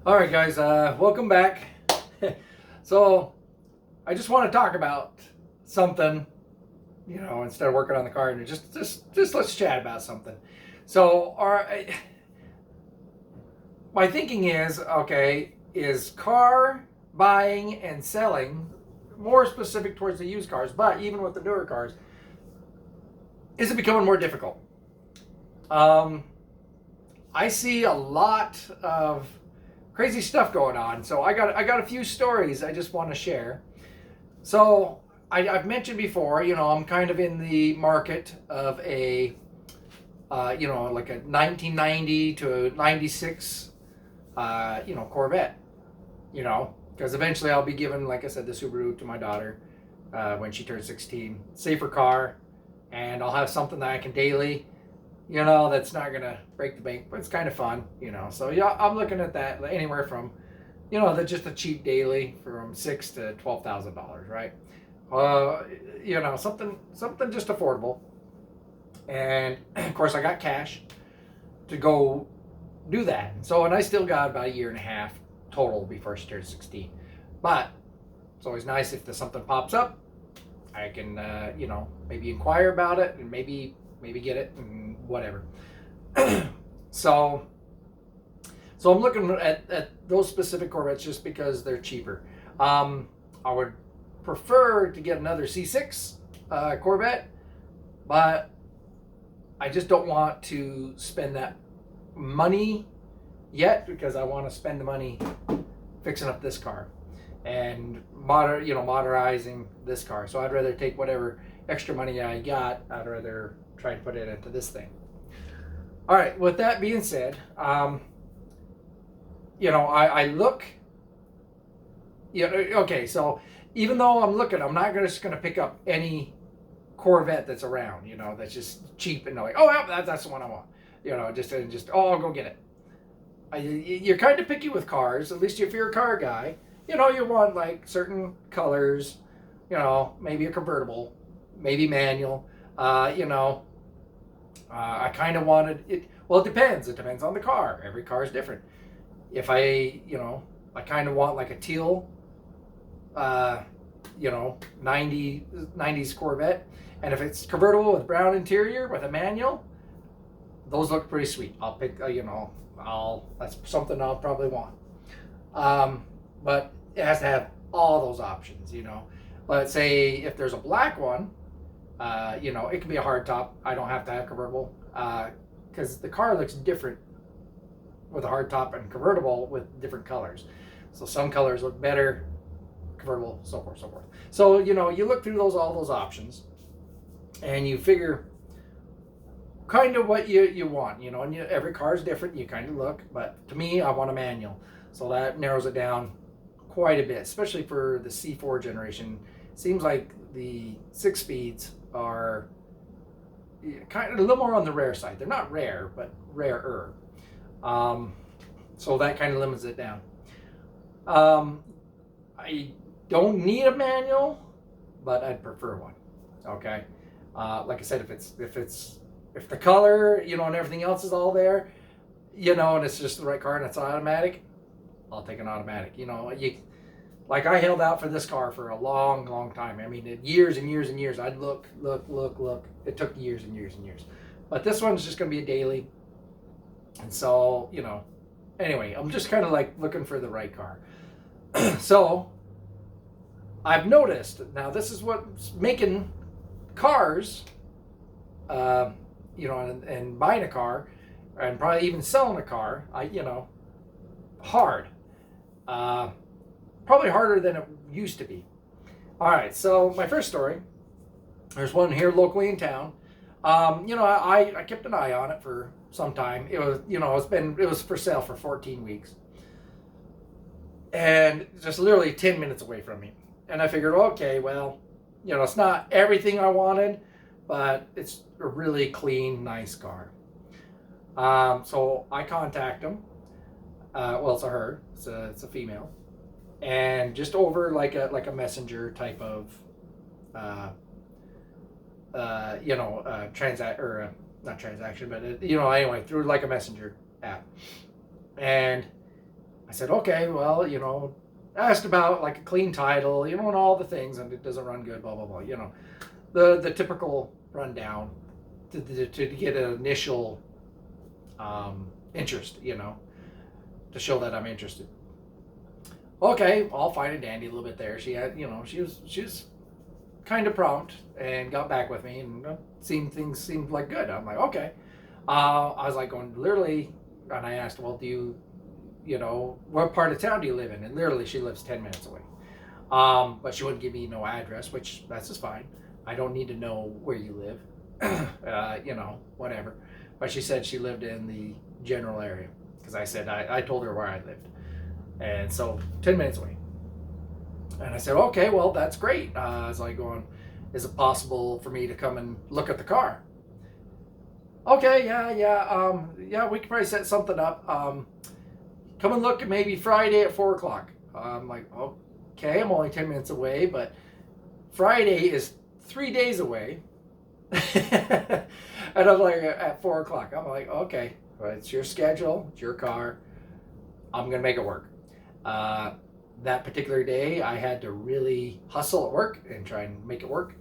All right, guys, welcome back. So, I just want to talk about something, instead of working on the car, and just let's chat about something. So, my thinking is, okay, is car buying and selling more specific towards the used cars, but even with the newer cars, is it becoming more difficult? Um, I see a lot of crazy stuff going on. So I got a few stories I just want to share. So I've mentioned before, I'm kind of in the market of like a 1990 to 96, Corvette. Because eventually I'll be giving, like I said, the Subaru to my daughter when she turns 16. Safer car, and I'll have something that I can daily that's not gonna break the bank, but it's kind of fun. So yeah, I'm looking at that anywhere from, just a cheap daily from $6,000 to $12,000, right? Something just affordable, and of course I got cash to go do that. And I still got about a year and a half total before she turns 16, but it's always nice if there's something pops up, I can maybe inquire about it and maybe get it and whatever. so so I'm looking at those specific Corvettes just because they're cheaper. I would prefer to get another C6 Corvette, but I just don't want to spend that money yet because I want to spend the money fixing up this car and modernizing this car. So I'd rather take whatever extra money I got. I'd rather try and put it into this thing. All right. With that being said, I look. Okay. So even though I'm looking, I'm not just going to pick up any Corvette that's around. That's just cheap and like, oh, yeah, that's the one I want. Just I'll go get it. You're kind of picky with cars. At least if you're a car guy, you want like certain colors. Maybe a convertible, maybe manual. I kind of wanted it. Well, it depends. It depends on the car. Every car is different. If I kind of want like a teal, 90s Corvette, and if it's convertible with brown interior with a manual, those look pretty sweet. I'll pick. That's something I'll probably want. But it has to have all those options. But say if there's a black one, it can be a hard top. I don't have to have convertible because the car looks different with a hard top and convertible with different colors. So some colors look better, convertible, so forth, so forth. So you look through all those options, and you figure kind of what you want. And every car is different. You kind of look, but to me, I want a manual, so that narrows it down quite a bit, especially for the C4 generation. Seems like the 6 speeds are kind of a little more on the rare side. They're not rare, but rarer. So that kind of limits it down. I don't need a manual, but I'd prefer one. Okay. Like I said, if the color, and everything else is all there, and it's just the right car and it's automatic, I'll take an automatic. Like I held out for this car for a long, long time. I mean, years and years and years. I'd look. It took years and years and years. But this one's just going to be a daily. And so, anyway, I'm just kind of like looking for the right car. So, I've noticed, now this is what's making cars, and buying a car, and probably even selling a car, hard. Probably harder than it used to be. All right, so my first story, there's one here locally in town. I kept an eye on it for some time. It was, it was for sale for 14 weeks. And just literally 10 minutes away from me. And I figured, okay, well, it's not everything I wanted, but it's a really clean, nice car. So I contact them. Well, it's a her. It's a female. And just over like a messenger type of not transaction, but anyway, through like a messenger app. And I said, okay, well, I asked about like a clean title, and all the things, and it doesn't run good, blah, blah, blah, the typical rundown to get an initial interest, to show that I'm interested. Okay, all fine and dandy a little bit there. She had, she was kind of prompt and got back with me, and things seemed like good. I'm like, okay. I was like going literally, and I asked, well, what part of town do you live in? And literally she lives 10 minutes away. But she wouldn't give me no address, which that's just fine. I don't need to know where you live, whatever. But she said she lived in the general area, because I said, I told her where I lived. And so 10 minutes away. And I said, okay, well, that's great. I was like going, is it possible for me to come and look at the car? Okay, yeah, we could probably set something up. Come and look at maybe Friday at 4 o'clock. I'm like, okay, I'm only 10 minutes away, but Friday is 3 days away. And I'm like, at 4 o'clock. I'm like, okay, well, it's your schedule, it's your car. I'm going to make it work. That particular day, I had to really hustle at work and try and make it work.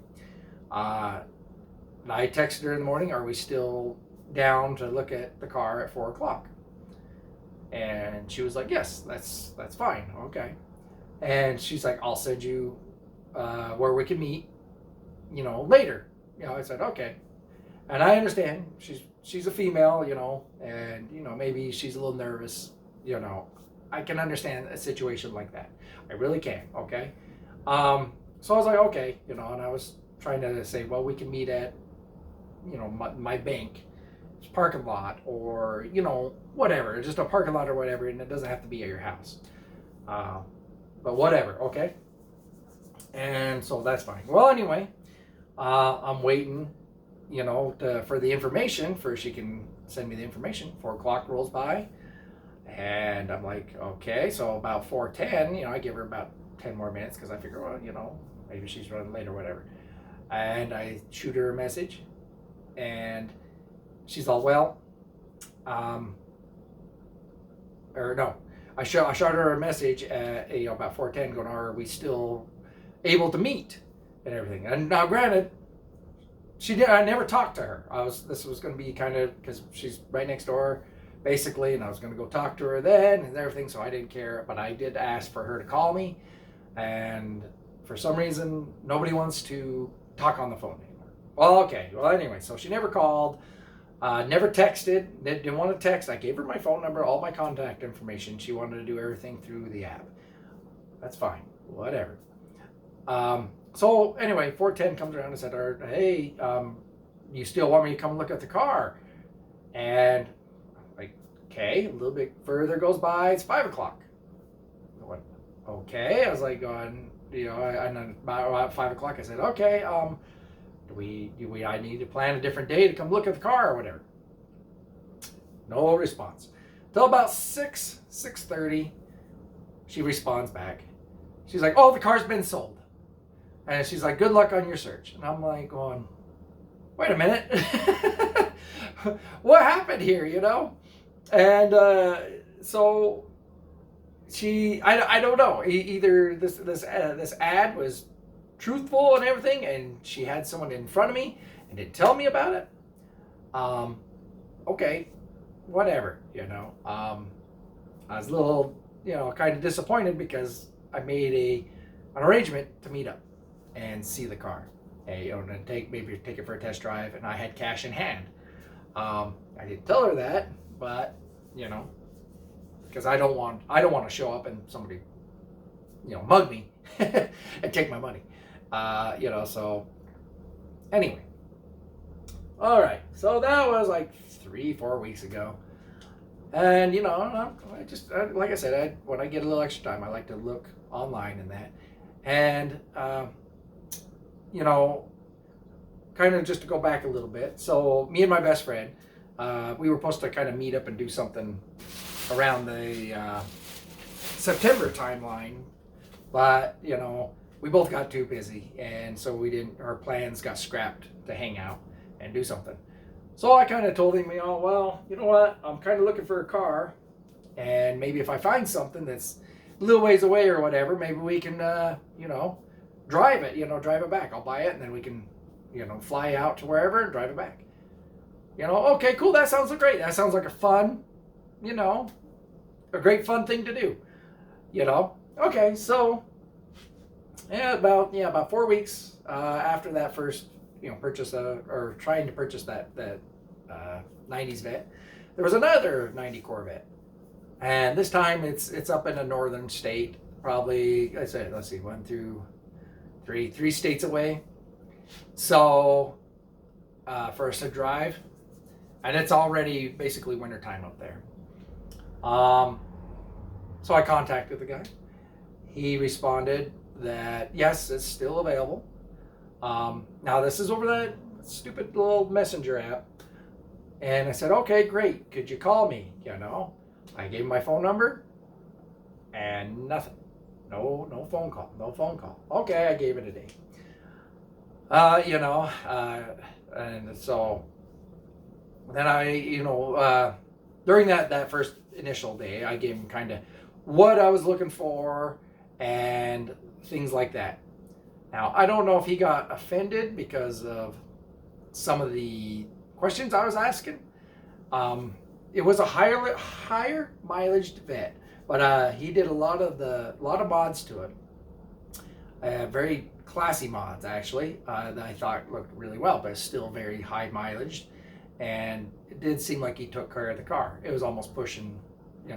I texted her in the morning, are we still down to look at the car at 4 o'clock? And she was like, yes, that's fine. Okay. And she's like, I'll send you where we can meet, later. I said, okay. And I understand she's a female, and, maybe she's a little nervous, I can understand a situation like that. I really can. Okay. So I was like, okay, and I was trying to say, well, we can meet at, my bank parking lot, or whatever, just a parking lot or whatever, and it doesn't have to be at your house, but whatever. Okay. And so that's fine. Well, anyway, I'm waiting for the information, for she can send me the information. 4 o'clock rolls by, and I'm like, okay, so about 4:10, I give her about 10 more minutes, because I figure, well, maybe she's running late or whatever. And I shoot her a message, and she's all, well, or no, I shot her a message at about 4:10, going, are we still able to meet and everything? And now, granted, I never talked to her. This was going to be kind of, because she's right next door, basically, and I was going to go talk to her then and everything, so I didn't care. But I did ask for her to call me, and for some reason, nobody wants to talk on the phone anymore. Well, okay. Well, anyway, so she never called. Never texted, didn't want to text. I gave her my phone number, all my contact information. She wanted to do everything through the app. That's fine, whatever. So anyway, 4:10 comes around and said, hey, you still want me to come look at the car? And I'm like, okay, a little bit further goes by, it's 5 o'clock. I went, okay. I was like going, and about 5 o'clock I said, okay, I need to plan a different day to come look at the car or whatever. No response. Till about 6:30, she responds back. She's like, oh, the car's been sold. And she's like, good luck on your search. And I'm like going, wait a minute. What happened here, And so I don't know. Either this ad was truthful and everything, and she had someone in front of me and didn't tell me about it. Okay, whatever, I was a little, kind of disappointed, because I made an arrangement to meet up and see the car, and take it for a test drive, and I had cash in hand. I didn't tell her that, but because I don't want to show up and somebody mug me and take my money. So anyway, all right, so that was like 3-4 weeks ago. And like I said, when I get a little extra time, I like to look online and that, and kind of just to go back a little bit. So me and my best friend, we were supposed to kind of meet up and do something around the September timeline, but we both got too busy, and so our plans got scrapped to hang out and do something. So I kind of told him, well, you know what, I'm kind of looking for a car, And maybe if I find something that's a little ways away or whatever, maybe we can, drive it back. I'll buy it and then we can, fly out to wherever and drive it back. Okay, cool. That sounds great. That sounds like a fun, a great fun thing to do. Okay, so about 4 weeks after that first, purchase or trying to purchase that 90s Vet, there was another 90 Corvette, and this time it's up in a northern state, probably I said let's see, 1, 2, 3 states away. So for us to drive, and it's already basically wintertime up there. So I contacted the guy. He responded that yes, it's still available. Now this is over that stupid little messenger app. And I said, okay, great. Could you call me? I gave him my phone number and nothing. No phone call. No phone call. Okay, I gave it a day. And so then during that first initial day, I gave him kind of what I was looking for and things like that. Now, I don't know if he got offended because of some of the questions I was asking. It was a higher mileage Vet, but he did a lot of mods to it. Very classy mods, actually, that I thought looked really well, but it's still very high mileage. And it did seem like he took care of the car. It was almost pushing, it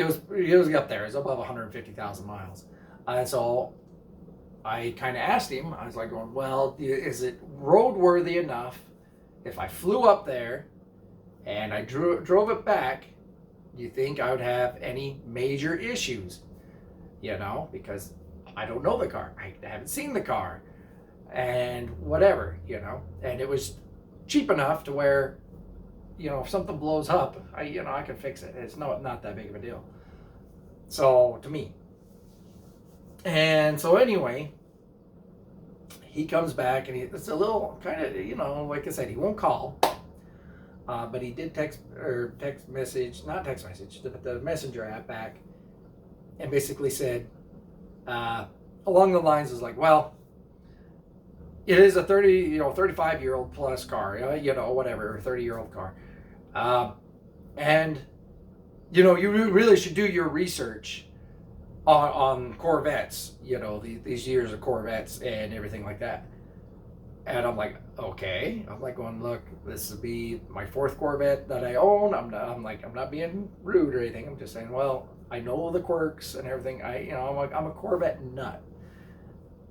was up there. It was above 150,000 miles. And so I kind of asked him, I was like going, well, is it roadworthy enough if I flew up there and I drove it back, do you think I would have any major issues? Because I don't know the car. I haven't seen the car and whatever, and it was cheap enough to where, if something blows up, I can fix it. It's not that big of a deal. So to me. And so anyway, he comes back and it's a little kind of, like I said, he won't call, but he did not text message, but the messenger app back, and basically said, along the lines is like, well, it is a 35-year-old plus car, whatever, 30-year-old car. And, you really should do your research on Corvettes, these years of Corvettes and everything like that. And I'm like, okay. I'm like going, look, this will be my 4th Corvette that I own. I'm not being rude or anything. I'm just saying, well, I know the quirks and everything. I'm a Corvette nut.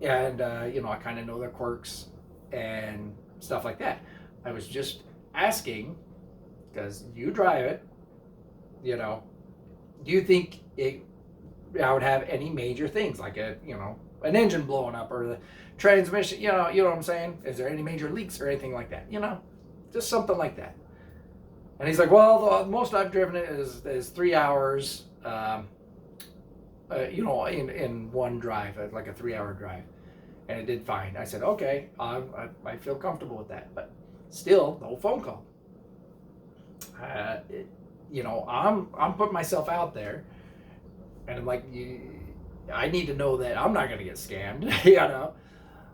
And, I kind of know the quirks and stuff like that. I was just asking, because you drive it, do you think I would have any major things like an engine blowing up or the transmission, you know what I'm saying? Is there any major leaks or anything like that? Just something like that. And he's like, well, the most I've driven it is 3 hours, in one drive, like a 3-hour drive. And it did fine. I said, okay, I feel comfortable with that, but still no phone call. I'm putting myself out there, and I'm like, I need to know that I'm not going to get scammed,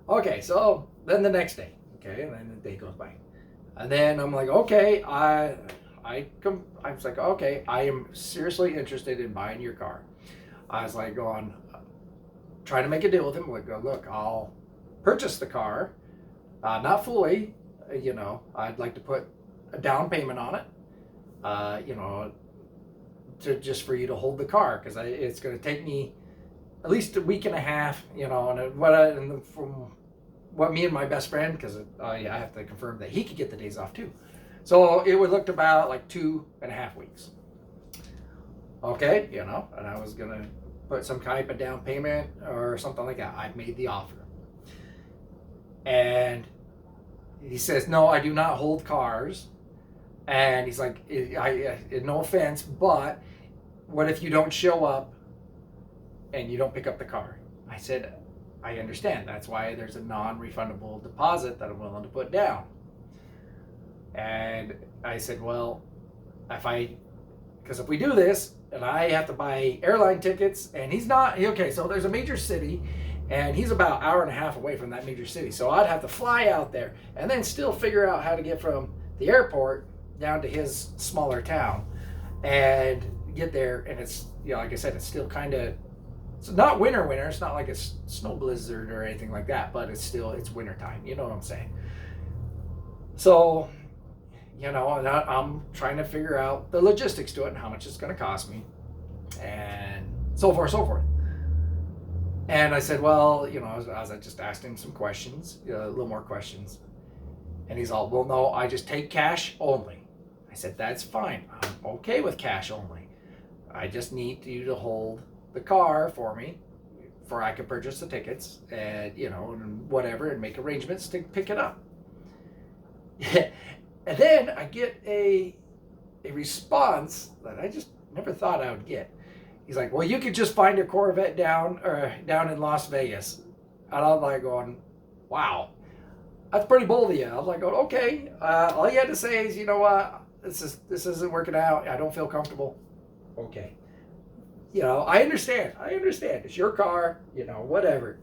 Okay, so then the next day, and then the day goes by, and then I'm like, okay, I was like, okay, I am seriously interested in buying your car. I was like trying to make a deal with him. Like, look, I'll purchase the car, not fully, I'd like to put a down payment on it, just for you to hold the car, because it's going to take me at least a week and a half, and from what me and my best friend, because I have to confirm that he could get the days off too. So it would look about like 2.5 weeks. Okay, and I was going to put some type of down payment or something like that. I made the offer. And he says, no, I do not hold cars. And he's like, no offense, but what if you don't show up and you don't pick up the car? I said, I understand. That's why there's a non-refundable deposit that I'm willing to put down. And I said, well, if I Because if we do this, and I have to buy airline tickets, and he's not, okay, so there's a major city, and he's about an hour and a half away from that major city. So I'd have to fly out there and then still figure out how to get from the airport down to his smaller town and get there. And it's, like I said, it's still kind of, it's not winter. It's not like it's snow blizzard or anything like that, but it's winter time. You know what I'm saying? So, and I'm trying to figure out the logistics to it and how much it's going to cost me and so forth. And I said, well, I just asked him some questions, a little more questions. And he's all, well, no, I just take cash only. I said, that's fine. I'm okay with cash only. I just need you to hold the car for me for I can purchase the tickets and, and whatever, and make arrangements to pick it up. And then I get a response that I just never thought I would get. He's like, well, you could just find a Corvette down in Las Vegas. And I'm like going, wow, that's pretty bold of you. I was like, oh, okay. All you had to say is, you know what, this isn't working out. I don't feel comfortable. Okay. I understand. It's your car, whatever.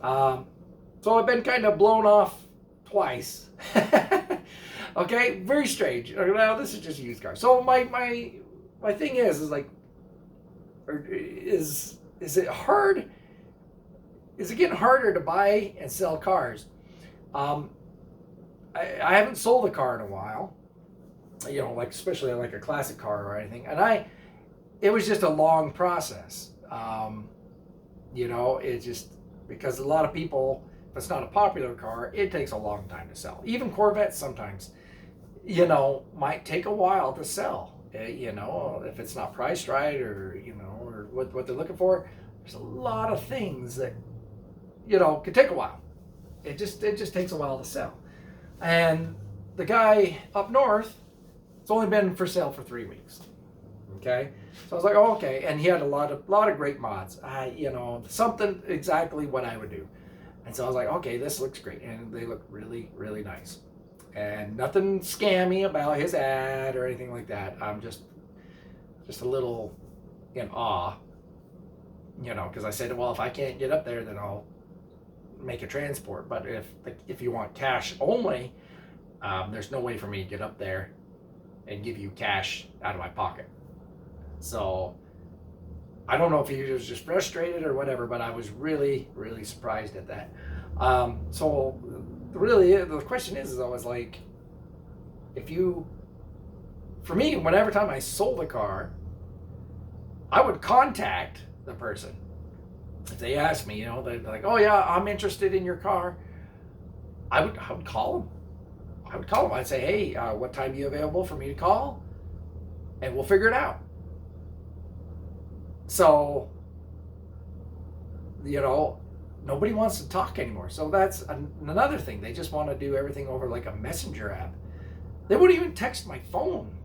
So I've been kind of blown off twice. Okay, very strange. Now this is just a used car. So my thing is like, is it hard? Is it getting harder to buy and sell cars? I haven't sold a car in a while. Like especially like a classic car or anything, and it was just a long process. It just, because a lot of people, if it's not a popular car, it takes a long time to sell. Even Corvettes sometimes, might take a while to sell. If it's not priced right, or or what they're looking for. There's a lot of things that could take a while. It just takes a while to sell. And the guy up north, it's only been for sale for 3 weeks. Okay, so I was like, oh, okay, and he had a lot of great mods. Something exactly what I would do. And so I was like, okay, this looks great, and they look really, really nice. And nothing scammy about his ad or anything like that. I'm just a little in awe, because I said, well, if I can't get up there, then I'll make a transport. But if you want cash only, there's no way for me to get up there and give you cash out of my pocket. So I don't know if he was just frustrated or whatever, but I was really, really surprised at that. So really, the question is always like, for me, whenever time I sold a car, I would contact the person. If they asked me, they'd be like, oh yeah, I'm interested in your car. I would call them. I'd say, hey, what time are you available for me to call? And we'll figure it out. So, nobody wants to talk anymore. So that's another thing. They just want to do everything over like a messenger app. They wouldn't even text my phone.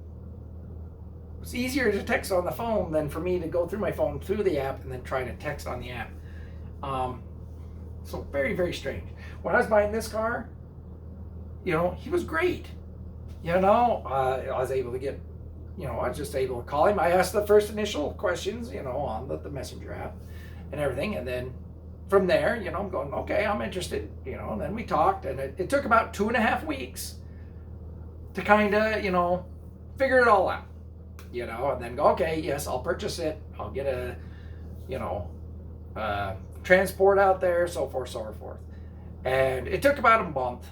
It's easier to text on the phone than for me to go through my phone through the app and then try to text on the app. So very, very strange. When I was buying this car, he was great. I was able to get, I was just able to call him. I asked the first initial questions, on the messenger app and everything. And then from there, I'm going, okay, I'm interested, and then we talked, and it took about 2.5 weeks to kind of, figure it all out, and then go, okay, yes, I'll purchase it. I'll get a, transport out there, so forth. And it took about a month,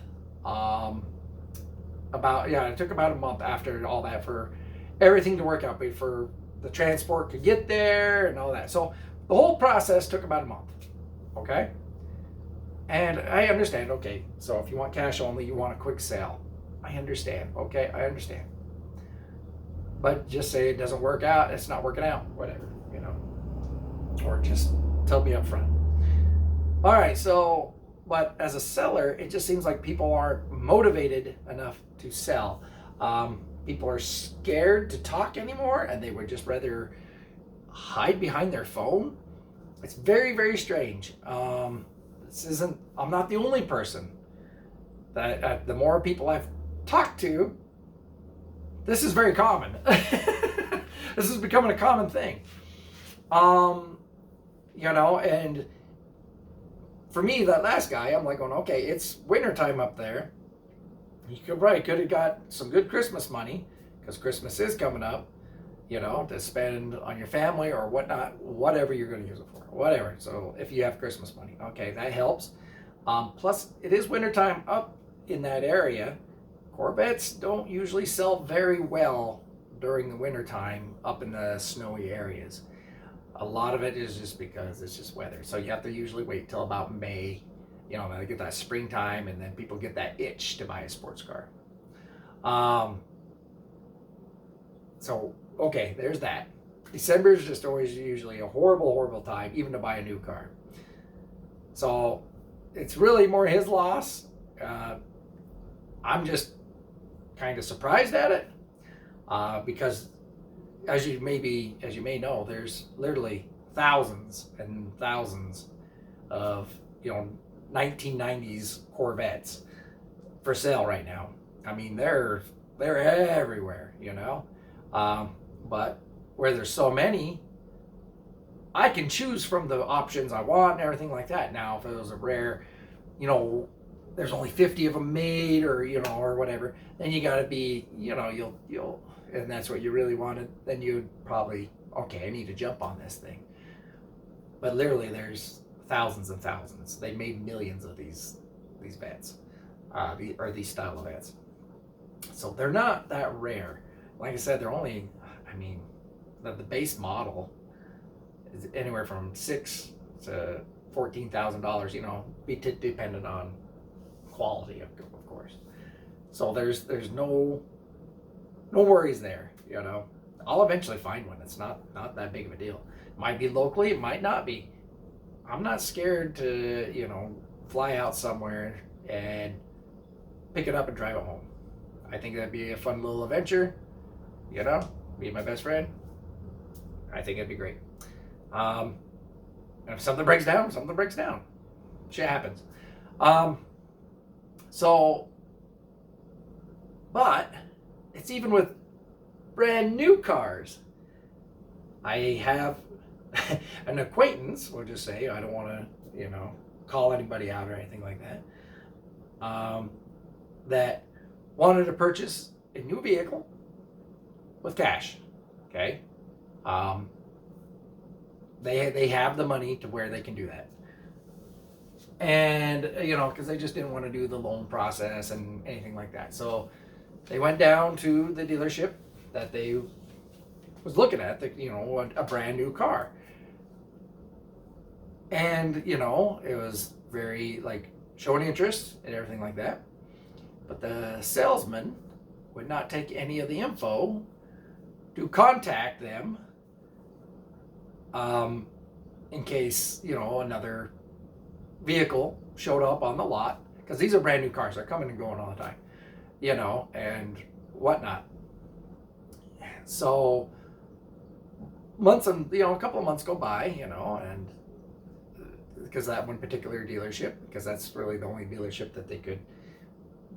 it took about a month after all that for everything to work out, for the transport to get there and all that. So the whole process took about a month. Okay. And I understand. Okay. So if you want cash only, you want a quick sale. I understand. Okay. I understand. But just say it doesn't work out. It's not working out. Whatever, or just tell me up front. All right. So, but as a seller, it just seems like people aren't motivated enough to sell. People are scared to talk anymore, and they would just rather hide behind their phone. It's very, very strange. I'm not the only person that the more people I've talked to, this is very common. This is becoming a common thing. And for me, that last guy, I'm like going, okay, it's wintertime up there. You could have got some good Christmas money, because Christmas is coming up, to spend on your family or whatnot, whatever you're going to use it for, whatever. So if you have Christmas money, okay, that helps. Plus, it is wintertime up in that area. Corvettes don't usually sell very well during the wintertime up in the snowy areas. A lot of it is just because it's just weather. So you have to usually wait till about May, they get that springtime, and then people get that itch to buy a sports car. So, okay, there's that. December is just always usually a horrible, horrible time, even to buy a new car. So it's really more his loss. I'm just kind of surprised at it, because as you may know, there's literally thousands and thousands of 1990s Corvettes for sale right now. I mean, they're everywhere, but where there's so many, I can choose from the options I want and everything like that. Now, if it was a rare, there's only 50 of them made, or or whatever, then you got to be, you'll and that's what you really wanted, then you'd probably, okay, I need to jump on this thing. But literally, there's thousands and thousands. They made millions of these vets, or these style of vets. So they're not that rare. Like I said, they're only, the base model is anywhere from $6,000 to $14,000. Dependent on quality, of course. So there's no worries there. I'll eventually find one. It's not that big of a deal. It might be locally, it might not be. I'm not scared to fly out somewhere and pick it up and drive it home. I think that'd be a fun little adventure. Me and my best friend. I think it'd be great. And if something breaks down, something breaks down. Shit happens. But it's even with brand new cars. I have an acquaintance, we'll just say, I don't want to, call anybody out or anything like that, that wanted to purchase a new vehicle with cash. Okay. They have the money to where they can do that. And, because they just didn't want to do the loan process and anything like that. So they went down to the dealership that they was looking at, a brand new car. And, it was very, showing interest and everything like that. But the salesman would not take any of the info to contact them in case, another vehicle showed up on the lot. Because these are brand new cars. They're coming and going all the time, and whatnot. So months and, a couple of months go by, and because that one particular dealership, because that's really the only dealership that they could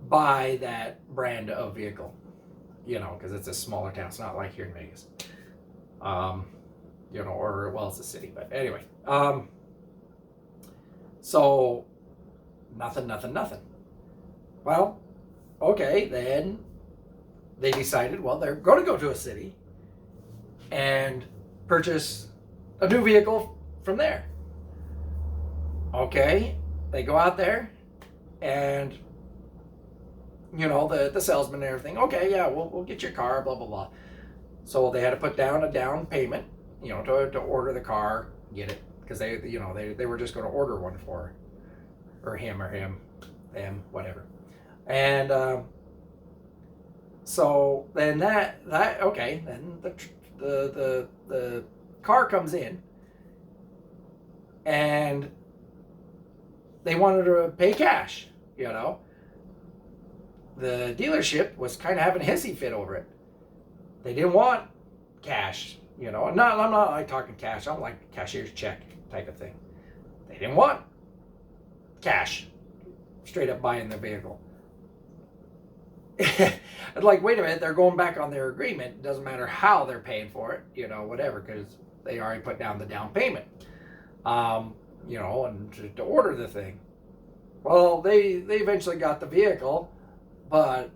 buy that brand of vehicle, because it's a smaller town. It's not like here in Vegas, it's a city, but anyway, so nothing. Well, okay, then they decided, well, they're going to go to a city and purchase a new vehicle from there. Okay, they go out there, and the salesman and everything. Okay, yeah, we'll get your car, blah blah blah. So they had to put down a down payment, to order the car, get it, because they were just going to order one for her, or them, whatever. And so then then the car comes in, and they wanted to pay cash. The dealership was kind of having a hissy fit over it. They didn't want cash. I'm not like talking cash. I'm like cashier's check type of thing. They didn't want cash, straight up buying the vehicle. like, wait a minute, they're going back on their agreement. It doesn't matter how they're paying for it, whatever, because they already put down the down payment, and to order the thing. Well, they eventually got the vehicle, but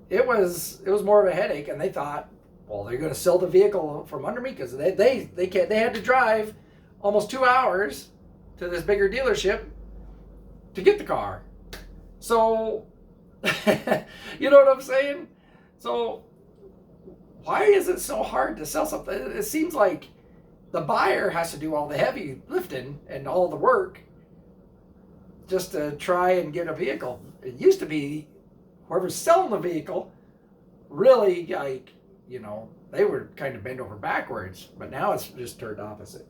it was more of a headache, and they thought, well, they're going to sell the vehicle from under me, because they had to drive almost 2 hours to this bigger dealership to get the car. So, you know what I'm saying? So, why is it so hard to sell something? It seems like the buyer has to do all the heavy lifting and all the work just to try and get a vehicle. It used to be whoever's selling the vehicle really, like, they were kind of bent over backwards, but now it's just turned opposite.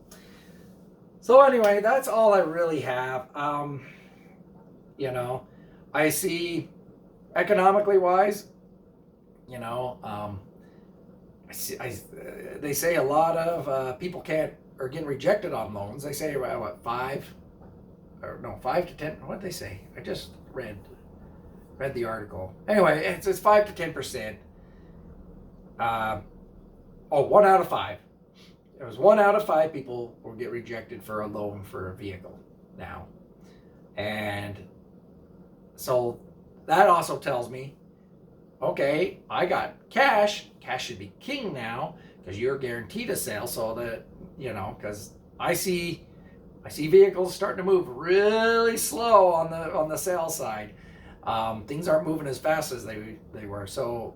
So anyway, that's all I really have. I see economically wise, they say a lot of people are getting rejected on loans. They say what 5 to 10. What did they say? I just read the article. Anyway, it's 5 to 10%. 1 out of 5. It was 1 out of 5 people will get rejected for a loan for a vehicle now, and so that also tells me, okay, I got cash. Cash should be king now because you're guaranteed a sale. So that because I see vehicles starting to move really slow on the sales side. Things aren't moving as fast as they were. So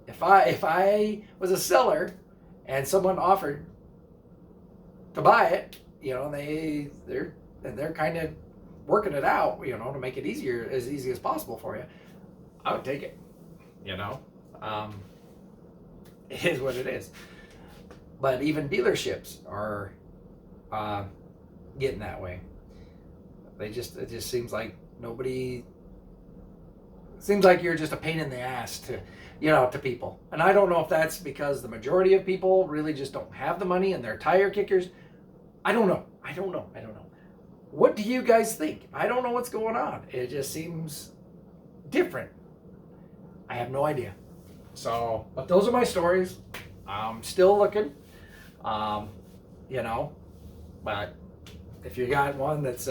if I was a seller and someone offered to buy it, they're kind of working it out, to make it as easy as possible for you, I would take it. It is what it is. But even dealerships are getting that way. It just seems like you're just a pain in the ass to people. And I don't know if that's because the majority of people really just don't have the money and they're tire kickers. I don't know. What do you guys think? I don't know what's going on. It just seems different. I have no idea. So, but those are my stories. I'm still looking. But if you got one that's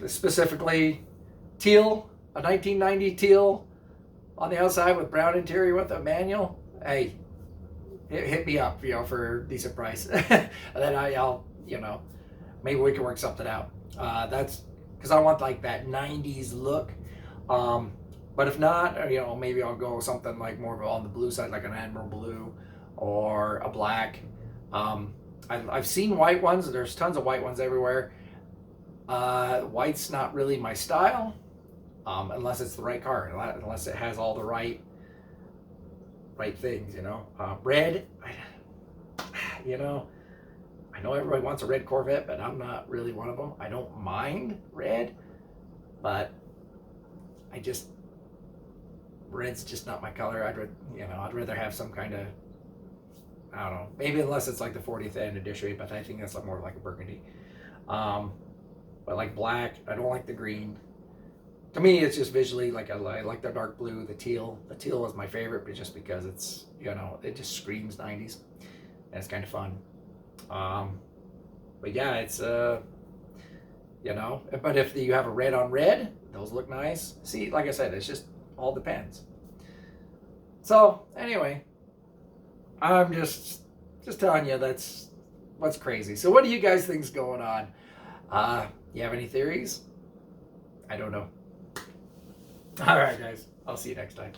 specifically teal, a 1990 teal on the outside with brown interior with a manual, hey, hit me up, for a decent price. And then I'll, maybe we can work something out. That's because I want like that 90s look. But if not, maybe I'll go something like more on the blue side, like an Admiral blue or a black. I've seen white ones. There's tons of white ones everywhere. White's not really my style, unless it's the right car, unless it has all the right things, Red, I know everybody wants a red Corvette, but I'm not really one of them. I don't mind red, but red's just not my color. I'd rather have some kind of, I don't know, maybe unless it's like the 40th anniversary, but I think that's more like a burgundy. But like black, I don't like the green. To me, it's just visually like I like the dark blue, the teal. The teal is my favorite, but just because it's, it just screams 90s, and it's kind of fun. But yeah, it's but if you have a red on red, those look nice. See, like I said, it's just all depends. So anyway, I'm just telling you that's what's crazy. So what do you guys think's going on? You have any theories? I don't know. All right, guys. I'll see you next time.